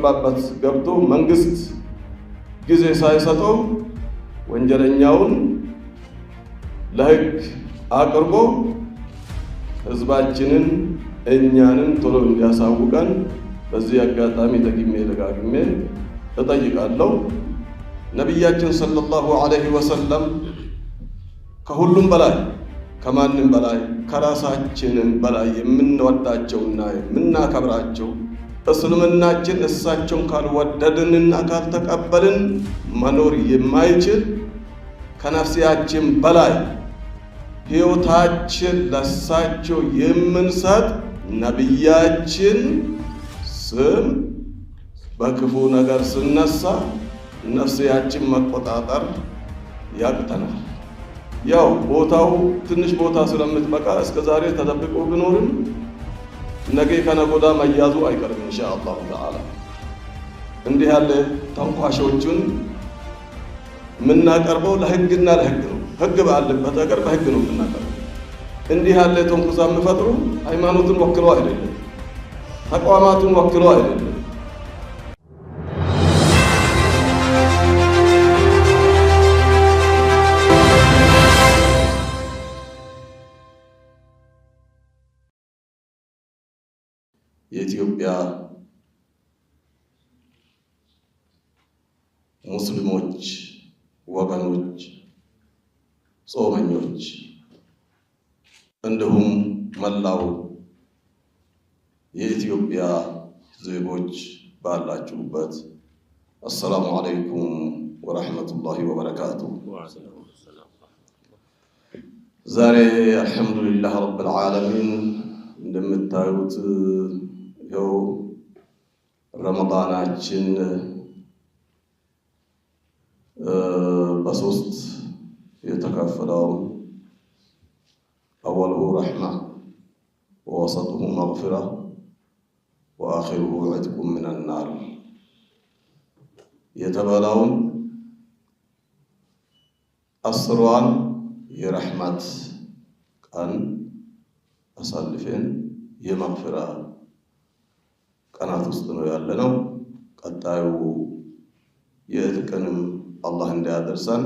ገባበት ገብቶ መንግስት ጊዜ ሳይሰጠው ወንጀለኛውን ለህግ አቅርቦ ህዝባችንን እኛንን ቶሎ እንዲያሳውቀን በዚህ አጋጣሚ ደጋግሜ እጠይቃለሁ። ነብያችን ሰለላሁ ዐለይሂ ወሰለም ከሁሉም በላይ ከማንም በላይ ከራሳችንም በላይ የምንወዳቸውና የምናከብራቸው እስልምናችን እሳቸውን ካልወደድንና ካልተቀበልን መኖር የማይችል ከነፍሲያችን በላይ ሕይወታችን ለሳቸው የምንሰጥ ነብያችን ስም በክፉ ነገር ስነሳ ነፍሲያችን መቆጣጠር ያቅተናል። ያው ቦታው ትንሽ ቦታ ስለምትበቃ እስከዛሬ ተደብቆ ቢኖርም ነገ ከነጎዳ መያዙ አይቀርም ኢንሻአላሁ ተዓላ። እንዲህ ያለ ተንኳሾቹን የምናቀርበው ለህግና ለህግ ነው። ህግ ባለበት ሀገር በህግ ነው የምናቀርበው። እንዲህ ያለ ተንኩሳ የሚፈጥሩ ሃይማኖትን ወክለው አይደለም፣ ተቋማቱን ወክለው አይደለም። የኢትዮጵያ ሙስሊሞች ወገኖች፣ ጾመኞች እንዲሁም መላው የኢትዮጵያ ዜጎች ባላችሁበት አሰላሙ አለይኩም ወራህመቱላሂ ወበረካቱሁ። ዛሬ አልሐምዱሊላህ ረብል ዓለሚን እንደምታዩት ይኸው ረመዳናችን በሶስት የተከፈለው አወልሁ ረሕማ ወወሰጡሁ መግፊራ ወአኺሩሁ ዒትቁን ሚነን ናር የተባለውን አስሯን የረሕመት ቀን አሳልፈን የመግፊራ ቀናት ውስጥ ነው ያለነው። ቀጣዩ የዕትቅንም አላህ እንዲያደርሰን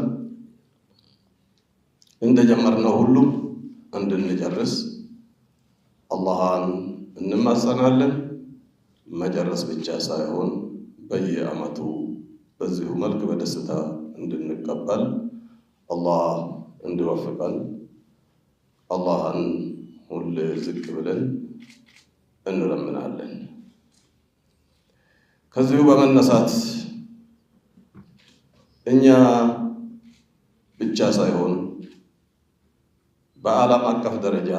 እንደጀመርነው ሁሉም እንድንጨርስ አላህን እንማጸናለን። መጨረስ ብቻ ሳይሆን በየዓመቱ በዚሁ መልክ በደስታ እንድንቀበል አላህ እንዲወፍቀን አላህን ሁሌ ዝቅ ብለን እንለምናለን። ከዚሁ በመነሳት እኛ ብቻ ሳይሆን በዓለም አቀፍ ደረጃ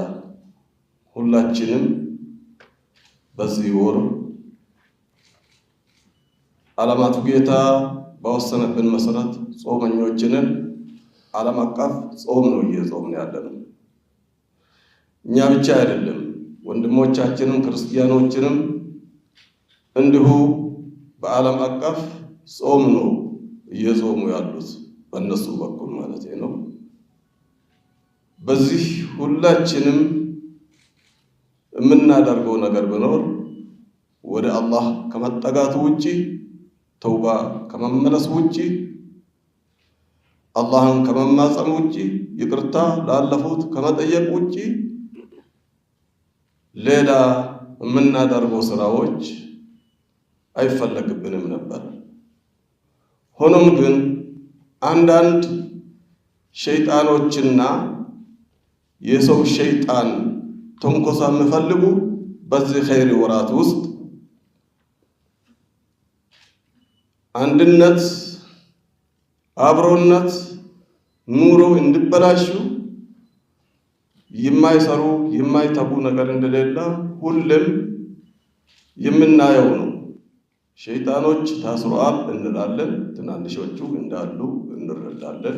ሁላችንም በዚህ ወር ዓለማቱ ጌታ በወሰነብን መሰረት ጾመኞችንን ዓለም አቀፍ ጾም ነው እየጾምን ያለነው። እኛ ብቻ አይደለም፣ ወንድሞቻችንም ክርስቲያኖችንም እንዲሁ በዓለም አቀፍ ጾም ነው እየጾሙ ያሉት በእነሱ በኩል ማለት ነው። በዚህ ሁላችንም የምናደርገው ነገር ቢኖር ወደ አላህ ከመጠጋቱ ውጪ፣ ተውባ ከመመለስ ውጪ፣ አላህን ከመማጸን ውጪ፣ ይቅርታ ላለፉት ከመጠየቅ ውጪ ሌላ የምናደርገው ስራዎች አይፈለግብንም ነበር። ሆኖም ግን አንዳንድ ሸይጣኖችና የሰው ሸይጣን ተንኮሳ የሚፈልጉ በዚህ ኸይር ወራት ውስጥ አንድነት፣ አብሮነት ኑሮ እንዲበላሹ የማይሰሩ የማይተጉ ነገር እንደሌለ ሁሉም የምናየው ነው። ሸይጣኖች ታስረዋል እንላለን፣ ትናንሾቹ እንዳሉ እንረዳለን።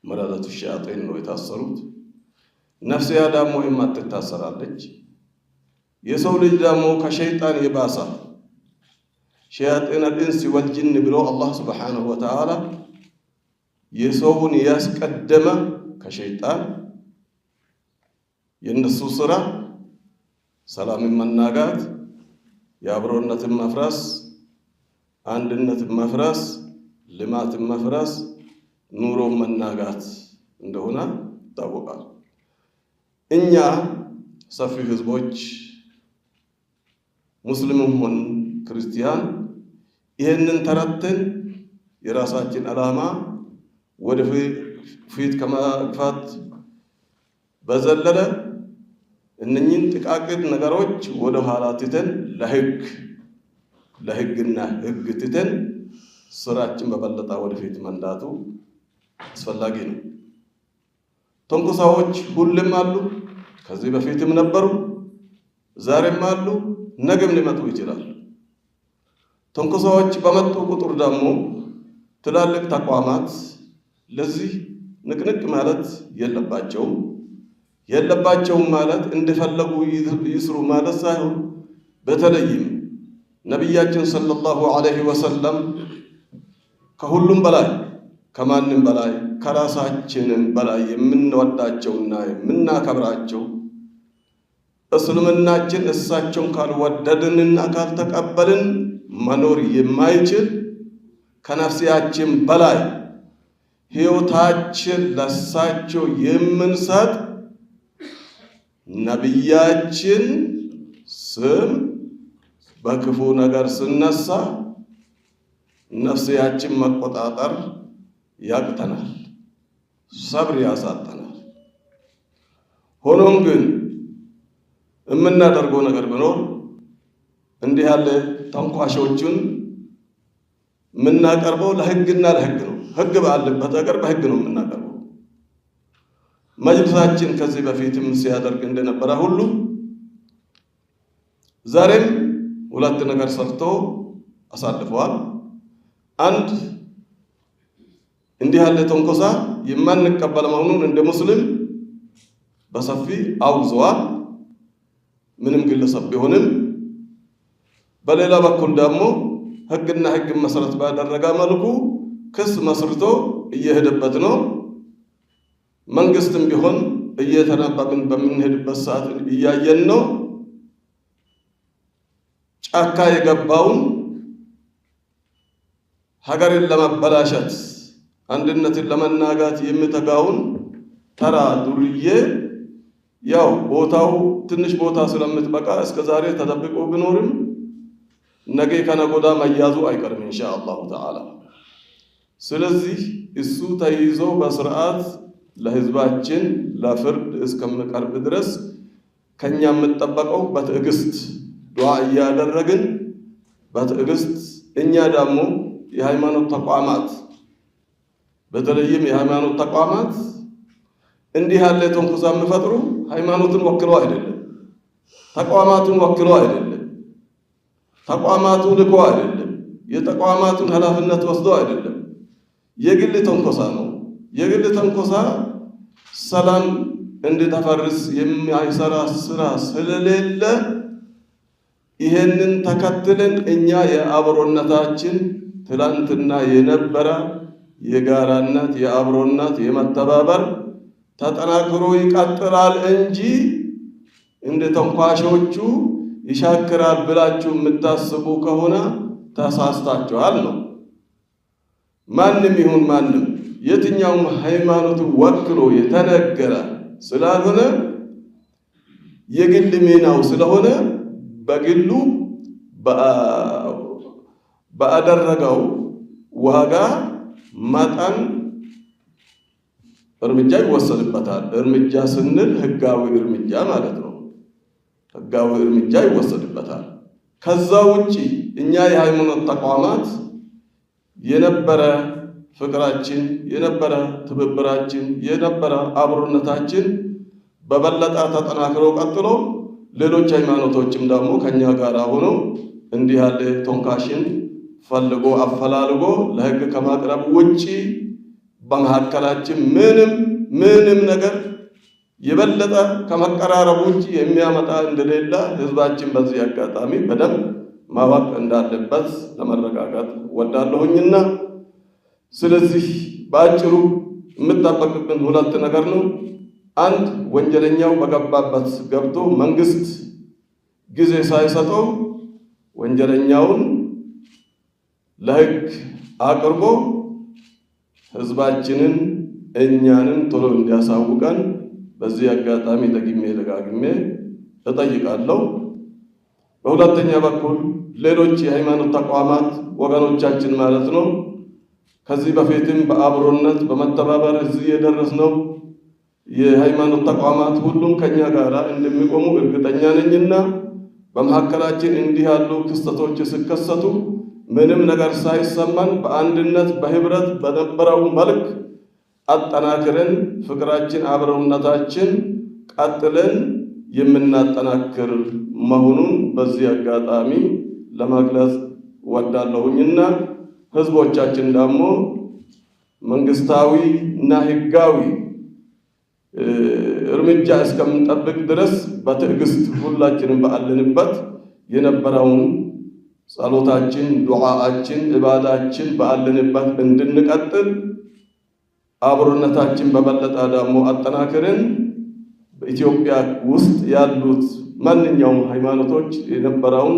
መረዳቱ ሸያጤን ነው የታሰሩት። ነፍስያ ደግሞ የማትታሰራለች። የሰው ልጅ ደግሞ ከሸይጣን የባሰ ሸያጤን الانس والجن ብሎ አላህ Subhanahu Wa Ta'ala የሰውን ያስቀደመ ከሸይጣን የነሱ ስራ ሰላምን መናጋት፣ የአብሮነትን መፍረስ፣ አንድነትን መፍረስ፣ ልማትን መፍረስ፣ ኑሮን መናጋት እንደሆነ ይታወቃል። እኛ ሰፊ ህዝቦች ሙስሊምም ሆን ክርስቲያን ይህንን ተረድተን የራሳችን ዓላማ ወደ ፊት ከመግፋት በዘለለ እነኚህን ጥቃቅን ነገሮች ወደ ኋላ ትተን ለህግና ህግ ትተን ስራችን በበለጠ ወደፊት መንዳቱ አስፈላጊ ነው። ተንኮሳዎች ሁሉም አሉ። ከዚህ በፊትም ነበሩ፣ ዛሬም አሉ፣ ነገም ሊመጡ ይችላል። ተንኮሳዎች በመጡ ቁጥር ደግሞ ትላልቅ ተቋማት ለዚህ ንቅንቅ ማለት የለባቸውም ማለት እንደፈለጉ ይስሩ ማለት ሳይሆን በተለይም ነቢያችን ሰለላሁ ዐለይሂ ወሰለም ከሁሉም በላይ ከማንም በላይ ከራሳችንም በላይ የምንወዳቸውና የምናከብራቸው እስልምናችን እሳቸውን ካልወደድንና ካልተቀበልን መኖር የማይችል ከነፍሲያችን በላይ ሕይወታችን ለእሳቸው የምንሰጥ ነቢያችን ስም በክፉ ነገር ስነሳ ነፍሲያችን መቆጣጠር ያቅተናል፣ ሰብር ያሳጠናል። ሆኖም ግን የምናደርገው ነገር ቢኖር እንዲህ ያለ ተንኳሾችን የምናቀርበው ለህግና ለህግ ነው። ህግ ባለበት ሀገር በህግ ነው የምናቀርበው። መጅልሳችን ከዚህ በፊትም ሲያደርግ እንደነበረ ሁሉ ዛሬም ሁለት ነገር ሰርቶ አሳልፈዋል። አንድ እንዲህ ያለ ተንኮሳ የማንቀበል መሆኑን እንደ ሙስሊም በሰፊ አውግዘዋል፣ ምንም ግለሰብ ቢሆንም። በሌላ በኩል ደግሞ ህግና ህግ መሰረት ባደረገ መልኩ ክስ መስርቶ እየሄደበት ነው። መንግስትም ቢሆን እየተናበብን በምንሄድበት ሰዓት እያየን ነው። ጫካ የገባውን ሀገርን ለማበላሸት አንድነትን ለመናጋት የሚተጋውን ተራ ዱርዬ ያው ቦታው ትንሽ ቦታ ስለምትበቃ እስከዛሬ ተደብቆ ቢኖርም ነገ ከነጎዳ መያዙ አይቀርም ኢንሻአላሁ ተዓላ። ስለዚህ እሱ ተይዞ በስርዓት ለህዝባችን ለፍርድ እስከሚቀርብ ድረስ ከኛ የምንጠበቀው በትዕግስት ዱዓ እያደረግን በትዕግስት እኛ ደግሞ የሃይማኖት ተቋማት በተለይም የሃይማኖት ተቋማት እንዲህ ያለ ተንኮሳ የሚፈጥሩ ሃይማኖትን ወክለው አይደለም፣ ተቋማቱን ወክለው አይደለም፣ ተቋማቱ ልኮ አይደለም፣ የተቋማቱን ኃላፊነት ወስዶ አይደለም። የግል ተንኮሳ ነው። የግል ተንኮሳ ሰላም እንዲተፈርስ የሚያሰራ ስራ ስለሌለ ይሄንን ተከትለን እኛ የአብሮነታችን ትላንትና የነበረ የጋራነት የአብሮነት የመተባበር ተጠናክሮ ይቀጥላል እንጂ እንደ ተንኳሾቹ ይሻክራል ብላችሁ የምታስቡ ከሆነ ተሳስታችኋል ነው። ማንም ይሁን ማንም የትኛውም ሃይማኖት ወክሎ የተነገረ ስላልሆነ የግል ሚናው ስለሆነ በግሉ ባደረገው ዋጋ መጠን እርምጃ ይወሰድበታል። እርምጃ ስንል ህጋዊ እርምጃ ማለት ነው። ህጋዊ እርምጃ ይወሰድበታል። ከዛ ውጪ እኛ የሃይማኖት ተቋማት የነበረ ፍቅራችን፣ የነበረ ትብብራችን፣ የነበረ አብሮነታችን በበለጠ ተጠናክሮ ቀጥሎ ሌሎች ሃይማኖቶችም ደግሞ ከኛ ጋር ሆነው እንዲህ ያለ ተንኳሽን ፈልጎ አፈላልጎ ለህግ ከማቅረብ ውጪ በመካከላችን ምንም ነገር የበለጠ ከመቀራረብ ውጪ የሚያመጣ እንደሌለ ህዝባችን በዚህ አጋጣሚ በደንብ ማወቅ እንዳለበት ለመረጋጋት ወዳለሁኝና ስለዚህ በአጭሩ የምጠበቅብን ሁለት ነገር ነው። አንድ ወንጀለኛው በገባበት ገብቶ መንግስት ጊዜ ሳይሰጠው ወንጀለኛውን ለሕግ አቅርቦ ህዝባችንን እኛንን ቶሎ እንዲያሳውቀን በዚህ አጋጣሚ ደግሜ ደጋግሜ እጠይቃለሁ። በሁለተኛ በኩል ሌሎች የሃይማኖት ተቋማት ወገኖቻችን ማለት ነው ከዚህ በፊትም በአብሮነት በመተባበር እዚህ የደረስነው የሃይማኖት ተቋማት ሁሉም ከኛ ጋር እንደሚቆሙ እርግጠኛ ነኝና በመካከላችን እንዲህ ያሉ ክስተቶች ሲከሰቱ ምንም ነገር ሳይሰማን በአንድነት በህብረት በነበረው መልክ አጠናክረን ፍቅራችን አብሮነታችን ቀጥለን የምናጠናክር መሆኑን በዚህ አጋጣሚ ለመግለጽ ወዳለሁኝና ህዝቦቻችን ደግሞ መንግስታዊ እና ህጋዊ እርምጃ እስከምንጠብቅ ድረስ በትዕግስት ሁላችንም ባለንበት የነበረውን ጸሎታችን፣ ዱዓአችን፣ ኢባዳችን ባለንበት እንድንቀጥል አብሮነታችን በበለጠ ደግሞ አጠናክረን በኢትዮጵያ ውስጥ ያሉት ማንኛውም ሃይማኖቶች የነበረውን